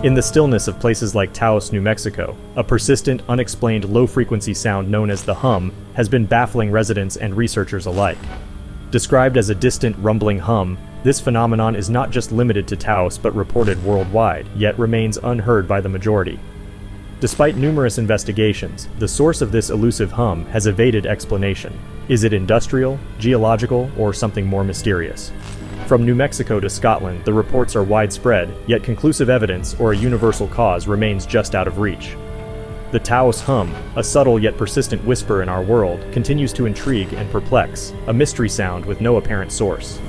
In the stillness of places like Taos, New Mexico, a persistent, unexplained low-frequency sound known as the hum has been baffling residents and researchers alike. Described as a distant, rumbling hum, this phenomenon is not just limited to Taos but reported worldwide, yet remains unheard by the majority. Despite numerous investigations, the source of this elusive hum has evaded explanation. Is it industrial, geological, or something more mysterious? From New Mexico to Scotland, the reports are widespread, yet conclusive evidence or a universal cause remains just out of reach. The Taos Hum, a subtle yet persistent whisper in our world, continues to intrigue and perplex, a mystery sound with no apparent source.